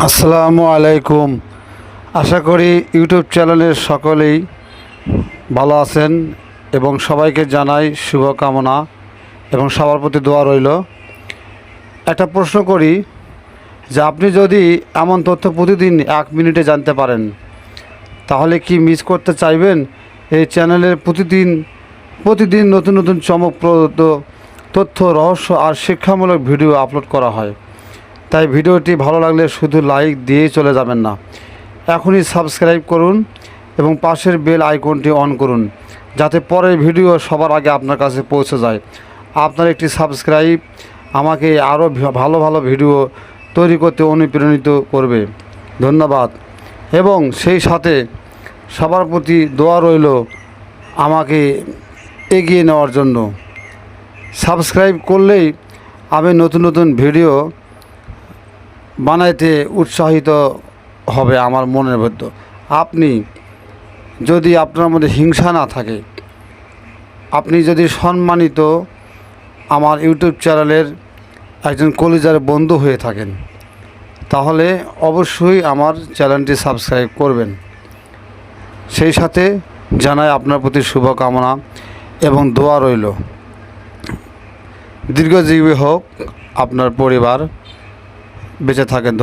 আসসালামু আলাইকুম। আশা করি ইউটিউব চ্যানেলের সকলেই ভালো আছেন এবং সবাইকে জানাই শুভকামনা এবং সবার প্রতি দোয়া রইল। একটা প্রশ্ন করি যে আপনি যদি এমন তথ্য প্রতিদিন 1 মিনিটে জানতে পারেন তাহলে কি মিস করতে চাইবেন? এই চ্যানেলের প্রতিদিন নতুন নতুন চমকপ্রদ তথ্য, রহস্য আর শিক্ষামূলক ভিডিও আপলোড করা হয়। তাই ভিডিওটি ভালো লাগলে শুধু লাইক দিয়েই চলে যাবেন না, এখনই সাবস্ক্রাইব করুন এবং পাশের বেল আইকনটি অন করুন যাতে পরের ভিডিও সবার আগে আপনার কাছে পৌঁছে যায়। আপনার একটি সাবস্ক্রাইব আমাকে আরও ভালো ভালো ভিডিও তৈরি করতে অনুপ্রাণিত করবে। ধন্যবাদ। এবং সেই সাথে সবার প্রতি দোয়া রইল আমাকে এগিয়ে নেওয়ার জন্য। সাবস্ক্রাইব করলেই আমি নতুন নতুন ভিডিও বানাইতে উৎসাহিত হবে আমার মনের মধ্যে। আপনি যদি আপনার মধ্যে হিংসা না থাকে, আপনি যদি সম্মানিত আমার ইউটিউব চ্যানেলের একজন কলিজার বন্ধু হয়ে থাকেন, তাহলে অবশ্যই আমার চ্যানেলটি সাবস্ক্রাইব করবেন। সেই সাথে জানাই আপনার প্রতি শুভকামনা এবং দোয়া রইল। দীর্ঘজীবী হোক আপনার পরিবার, বেঁচে থাকেন।